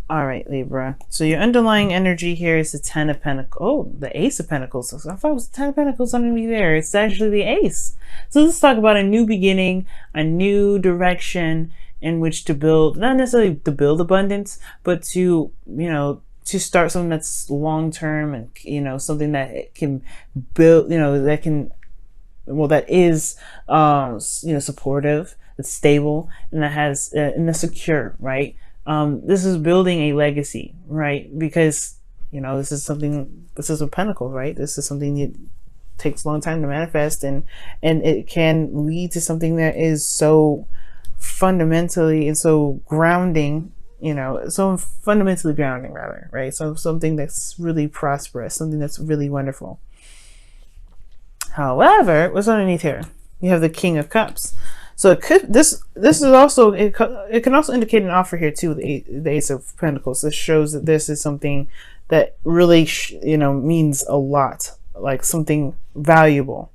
All right, Libra. So your underlying energy here is the Ten of Pentacles. Oh, the Ace of Pentacles. So I thought it was the Ten of Pentacles underneath there. It's actually the Ace. So let's talk about a new beginning, a new direction in which to build, not necessarily to build abundance, but to, to start something that's long term and, something that it can build, that can, well, that is, supportive, that's stable, and that has, and that's secure, right? This is building a legacy, right? Because, this is a pentacle, right? This is something that takes a long time to manifest, and it can lead to something that is so fundamentally and so grounding, so fundamentally grounding rather, right? So something that's really prosperous, something that's really wonderful. However, what's underneath here? You have the King of Cups. So it could, this is also, it can also indicate an offer here too, the Ace of Pentacles. This shows that this is something that really means a lot, like something valuable.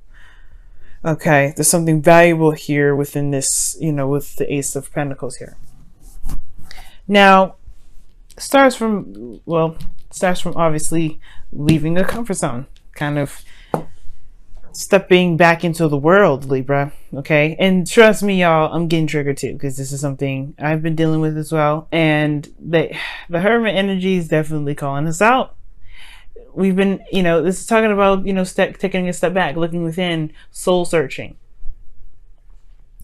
Okay, there's something valuable here within this, with the Ace of Pentacles here. Now, starts from obviously leaving a comfort zone, kind of stepping back into the world, Libra. Okay, and trust me, y'all, I'm getting triggered too, because this is something I've been dealing with as well, and the Hermit energy is definitely calling us out. We've been, this is talking about, taking a step back, looking within, soul searching,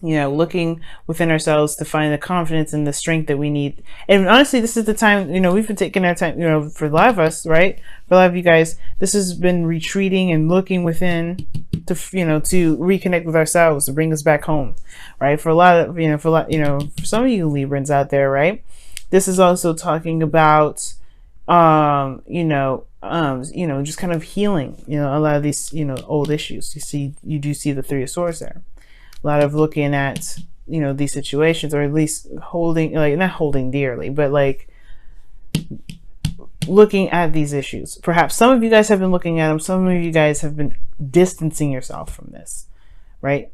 looking within ourselves to find the confidence and the strength that we need. And honestly, this is the time, we've been taking our time, for a lot of us, right? For a lot of you guys, this has been retreating and looking within to, to reconnect with ourselves, to bring us back home, right? For a lot of, for some of you Librans out there, right? This is also talking about, just kind of healing, a lot of these, old issues. You do see the Three of Swords there. A lot of looking at, these situations, or at least holding, like, not holding dearly, but like looking at these issues. Perhaps some of you guys have been looking at them. Some of you guys have been distancing yourself from this, right?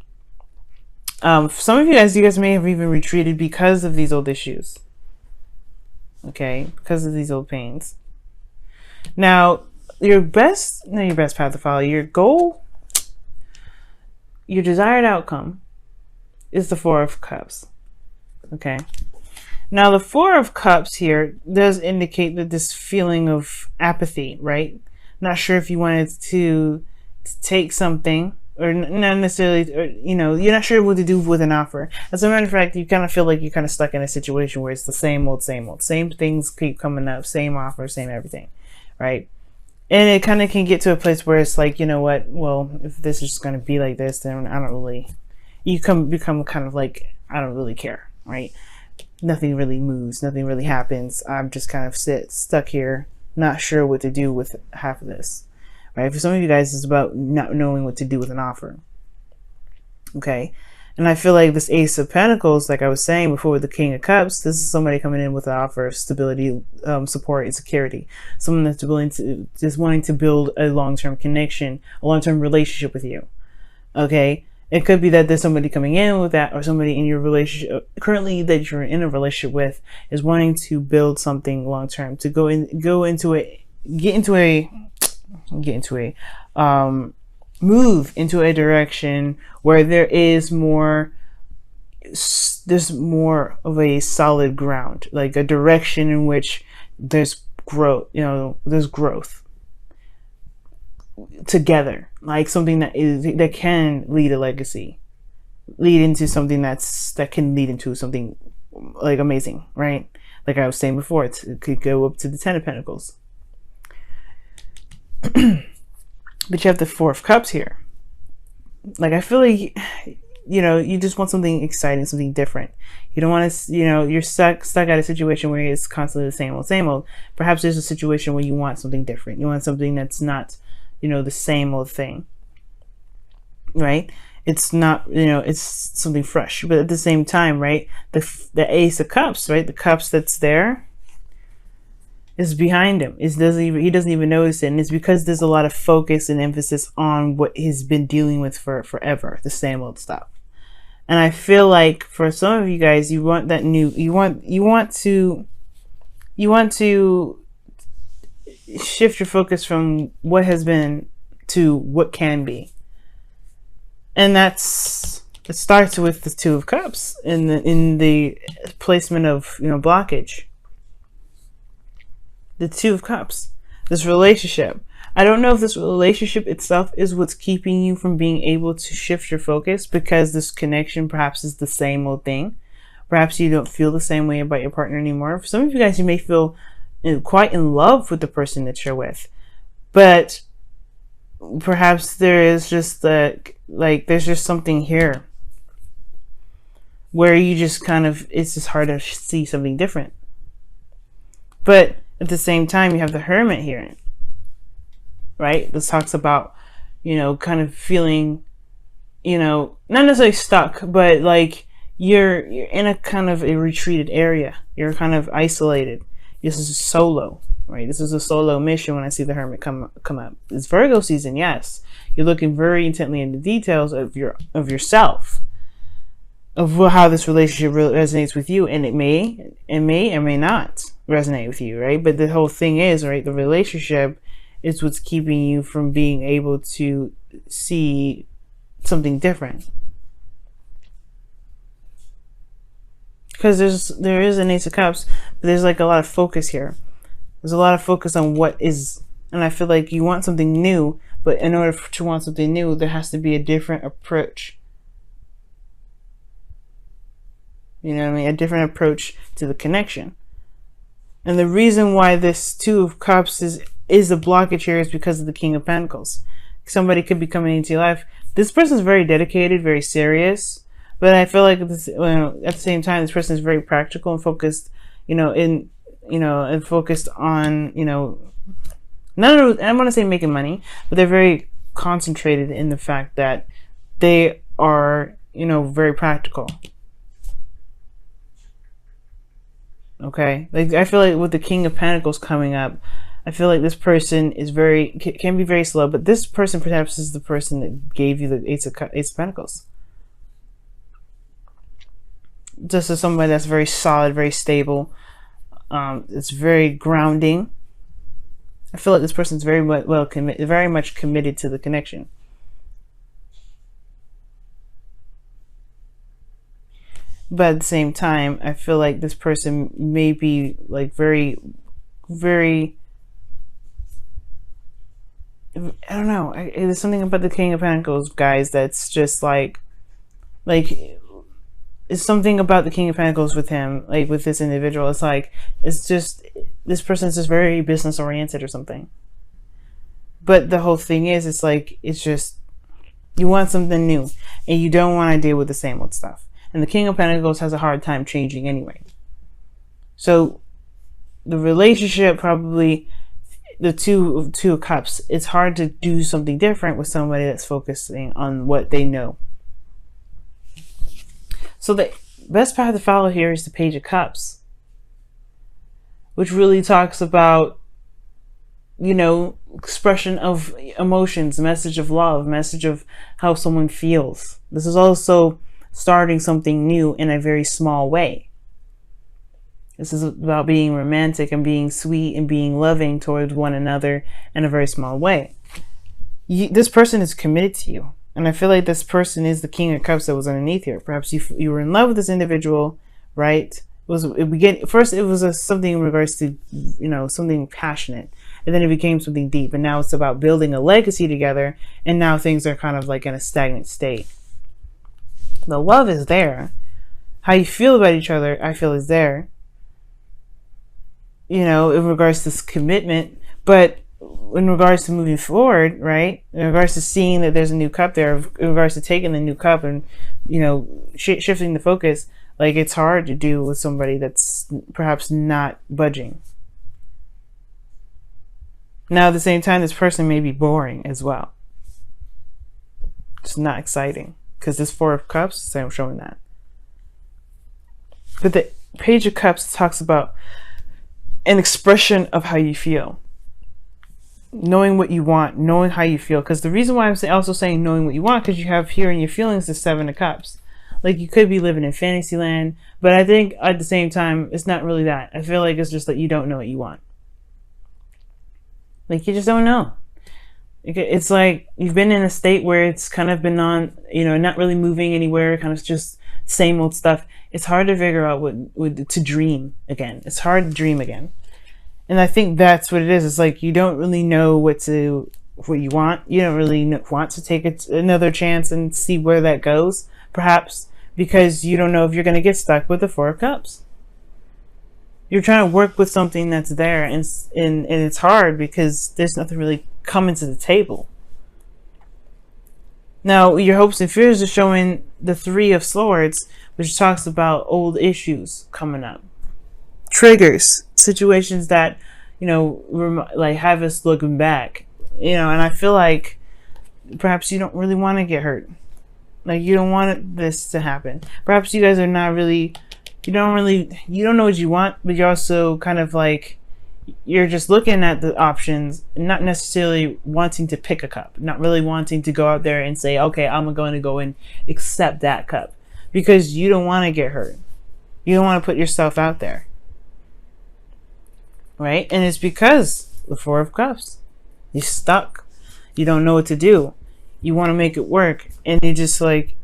Some of you guys may have even retreated because of these old issues. Okay, because of these old pains. Now, your best path to follow, your goal, your desired outcome is the Four of Cups. Okay. Now, the Four of Cups here does indicate that this feeling of apathy, right? Not sure if you wanted to take something, or not necessarily, or, you're not sure what to do with an offer. As a matter of fact, you kind of feel like you're kind of stuck in a situation where it's the same old, same things keep coming up, same offer, same everything, right? And it kind of can get to a place where it's like, you know what, well, if this is just going to be like this, then I don't really, become kind of like, I don't really care, right? Nothing really moves, nothing really happens. I'm just kind of stuck here, not sure what to do with half of this, right? For some of you guys, it's about not knowing what to do with an offer. Okay. And I feel like this Ace of Pentacles, like I was saying before with the King of Cups, this is somebody coming in with an offer of stability, support, and security. Someone that's wanting to build a long-term connection, a long-term relationship with you. Okay? It could be that there's somebody coming in with that, or somebody in your relationship, currently that you're in a relationship with, is wanting to build something long-term, to move into a direction where there's more of a solid ground, like a direction in which there's growth, there's growth together, like something that can lead a legacy, lead into something that can lead into something like amazing, right? Like I was saying before, it could go up to the Ten of Pentacles. But you have the Four of Cups here. Like, I feel like, you just want something exciting, something different. You don't want to, you're stuck at a situation where it's constantly the same old. Perhaps there's a situation where you want something different. You want something that's not, the same old thing, right? It's not, it's something fresh. But at the same time, right, the Ace of Cups, right, the cups that's there, is behind him. He doesn't even notice it, and it's because there's a lot of focus and emphasis on what he's been dealing with for forever, the same old stuff. And I feel like for some of you guys, you want that new, you want to you want to shift your focus from what has been to what can be. And it starts with the Two of Cups in the placement of, blockage. The Two of Cups, this relationship. I don't know if this relationship itself is what's keeping you from being able to shift your focus, because this connection perhaps is the same old thing. Perhaps you don't feel the same way about your partner anymore. For some of you guys, you may feel quite in love with the person that you're with, but perhaps there is just there's just something here where you just it's just hard to see something different. But at the same time, you have the Hermit here, right? This talks about, kind of feeling, not necessarily stuck, but like you're in a kind of a retreated area. You're kind of isolated. This is solo, right? This is a solo mission when I see the Hermit come up. It's Virgo season, yes. You're looking very intently into details of yourself, of how this relationship resonates with you, and it may or may not resonate with you, right? But the whole thing is, right, the relationship is what's keeping you from being able to see something different. Because there is an Ace of Cups, but there's like a lot of focus here. There's a lot of focus on what is, and I feel like you want something new, but in order to want something new, there has to be a different approach. You know what I mean? A different approach to the connection. And the reason why this Two of Cups is a blockage here is because of the King of Pentacles. Somebody could be coming into your life. This person is very dedicated, very serious. But I feel like at the same time, this person is very practical and focused, and focused on, I want to say making money, but they're very concentrated in the fact that they are, very practical. Okay. Like, I feel like with the King of Pentacles coming up, I feel like this person is can be very slow, but this person perhaps is the person that gave you the Ace of Pentacles. Just as somebody that's very solid, very stable. It's very grounding. I feel like this person's very much committed to the connection. But at the same time, I feel like this person may be like very, very, I don't know. There's something about the King of Pentacles, guys, that's just like it's something about the King of Pentacles with him, like with this individual. It's just this person's just very business oriented or something. But the whole thing is, it's just you want something new, and you don't want to deal with the same old stuff. And the King of Pentacles has a hard time changing anyway. So the relationship, probably the two of Cups, it's hard to do something different with somebody that's focusing on what they know. So the best path to follow here is the Page of Cups, which really talks about, expression of emotions, message of love, message of how someone feels. This is also starting something new in a very small way. This is about being romantic and being sweet and being loving towards one another in a very small way. This person is committed to you. And I feel like this person is the King of Cups that was underneath here. Perhaps you were in love with this individual, right? First it was something in regards to, something passionate. And then it became something deep. And now it's about building a legacy together. And now things are kind of like in a stagnant state. The love is there. How you feel about each other, I feel, is there. In regards to this commitment. But in regards to moving forward, right? In regards to seeing that there's a new cup there, in regards to taking the new cup and, shifting the focus, like, it's hard to do with somebody that's perhaps not budging. Now, at the same time, this person may be boring as well. It's not exciting, because this Four of Cups is showing that. But the Page of Cups talks about an expression of how you feel. Knowing what you want, knowing how you feel. Because the reason why I'm also saying knowing what you want, because you have here in your feelings the Seven of Cups. like you could be living in fantasy land, but I think at the same time, it's not really that. I feel like it's just that you don't know what you want. Like, you just don't know. It's like you've been in a state where it's kind of been on, not really moving anywhere, kind of just same old stuff. It's hard to figure out what to dream again. It's hard to dream again. And I think that's what it is. It's like you don't really know what you want. You don't really want to take another chance and see where that goes, perhaps because you don't know if you're going to get stuck with the Four of Cups. You're trying to work with something that's there, and it's hard because there's nothing really coming to the table. Now, your hopes and fears are showing the Three of Swords, which talks about old issues coming up. Triggers, situations that, like have us looking back. And I feel like perhaps you don't really want to get hurt. Like, you don't want this to happen. Perhaps you guys are not really, you don't know what you want, but you're also kind of like, you're just looking at the options, not necessarily wanting to pick a cup, not really wanting to go out there and say, okay, I'm going to go and accept that cup, because you don't want to get hurt. You don't want to put yourself out there. Right? And it's because the Four of Cups. You're stuck. You don't know what to do. You want to make it work. And you're just like,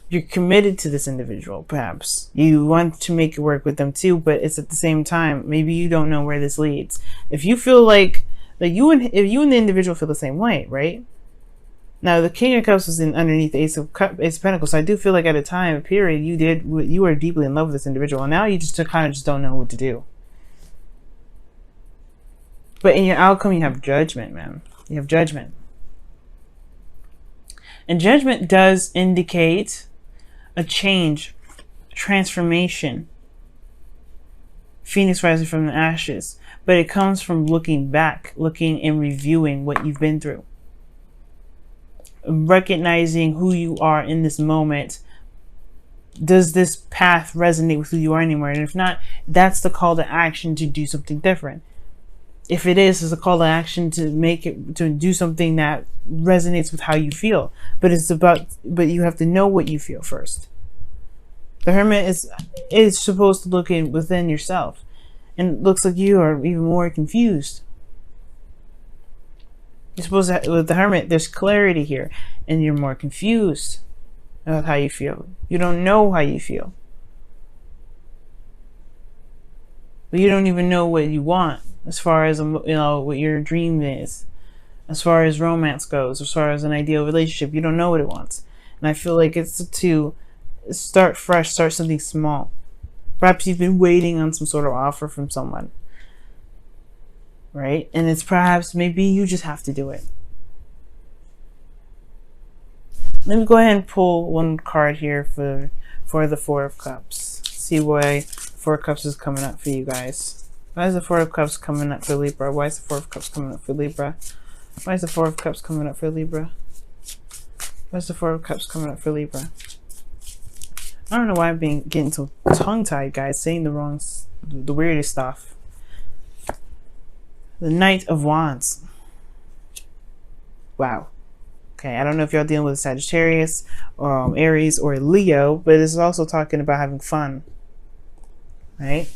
you're committed to this individual, perhaps. You want to make it work with them too, but it's at the same time, maybe you don't know where this leads. If you feel like if you and the individual feel the same way, right? Now, the King of Cups was underneath the Ace of Pentacles, so I do feel like at a period, you were deeply in love with this individual, and now you just kind of just don't know what to do. But in your outcome, you have judgment, man. You have judgment. And judgment does indicate a change, transformation. Phoenix rising from the ashes. But it comes from looking back, looking and reviewing what you've been through. Recognizing who you are in this moment. Does this path resonate with who you are anymore? And if not, that's the call to action to do something different. If it is a call to action to do something that resonates with how you feel. But you have to know what you feel first. The Hermit is supposed to look within yourself. And it looks like you are even more confused. You're supposed to, with the Hermit, there's clarity here. And you're more confused about how you feel. You don't know how you feel. But you don't even know what you want. As far as, what your dream is, as far as romance goes, as far as an ideal relationship, you don't know what it wants. And I feel like it's to start fresh, start something small. Perhaps you've been waiting on some sort of offer from someone, right? And it's perhaps, maybe you just have to do it. Let me go ahead and pull one card here for the Four of Cups. See why Four of Cups is coming up for you guys. Why is the Four of Cups coming up for Libra? Why is the Four of Cups coming up for Libra? Why is the Four of Cups coming up for Libra? Why is the Four of Cups coming up for Libra? I don't know why I'm getting so tongue-tied, guys, saying the weirdest stuff. The Knight of Wands. Wow. Okay, I don't know if y'all dealing with Sagittarius, Aries, or Leo, but it's also talking about having fun. Right?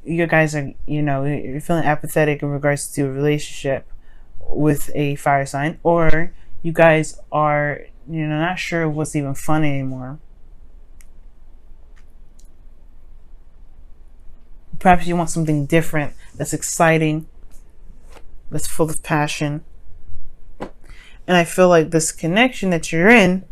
You guys are, you're feeling apathetic in regards to a relationship with a fire sign, or you guys are, not sure what's even fun anymore. Perhaps you want something different, that's exciting, that's full of passion. And I feel like this connection that you're in,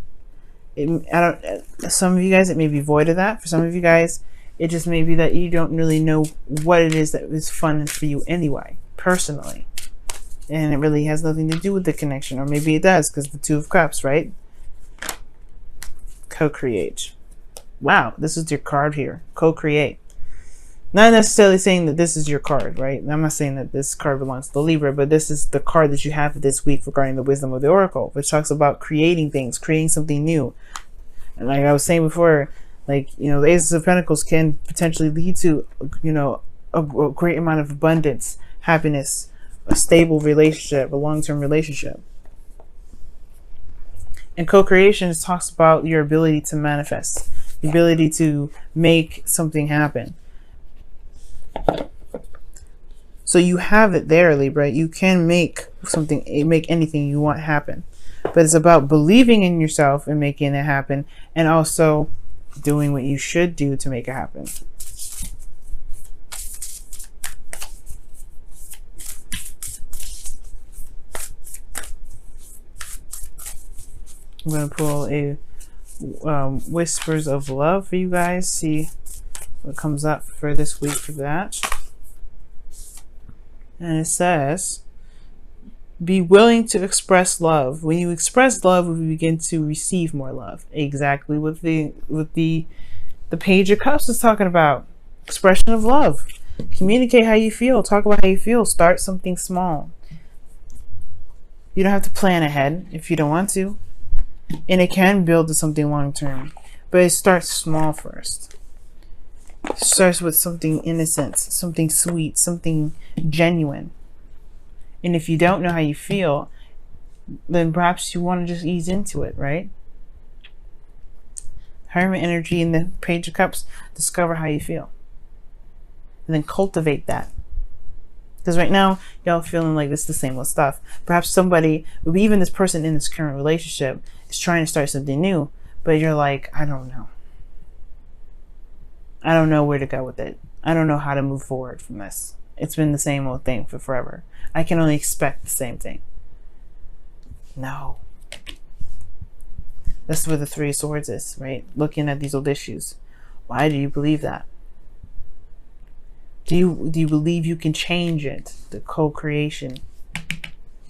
some of you guys, it may be void of that. For some of you guys, it just may be that you don't really know what it is that is fun for you anyway, personally. And it really has nothing to do with the connection. Or maybe it does, because the Two of Cups, right? Co-create. Wow, this is your card here. Co-create. Not necessarily saying that this is your card, right? I'm not saying that this card belongs to the Libra, but this is the card that you have this week regarding the wisdom of the Oracle, which talks about creating things, creating something new. And like I was saying before, like, the Ace of Pentacles can potentially lead to, a great amount of abundance, happiness, a stable relationship, a long-term relationship. And co-creation talks about your ability to manifest, the ability to make something happen. So you have it there, Libra. You can make something, make anything you want happen. But it's about believing in yourself and making it happen, and also doing what you should do to make it happen. I'm going to pull a Whispers of Love for you guys. See what comes up for this week for that. And it says, be willing to express love. When you express love, we begin to receive more love. Exactly what the Page of Cups is talking about. Expression of love. Communicate how you feel. Talk about how you feel. Start something small. You don't have to plan ahead if you don't want to. And it can build to something long term. But it starts small first. It starts with something innocent, something sweet, something genuine. And if you don't know how you feel, then perhaps you want to just ease into it, right? Hermit energy in the Page of Cups. Discover how you feel. And then cultivate that. Because right now, y'all feeling like it's the same old stuff. Perhaps somebody, even this person in this current relationship, is trying to start something new. But you're like, I don't know. I don't know where to go with it. I don't know how to move forward from this. It's been the same old thing for forever. I can only expect the same thing. No. That's where the Three of Swords is, right? Looking at these old issues. Why do you believe that? Do you believe you can change it? The co-creation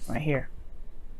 right here.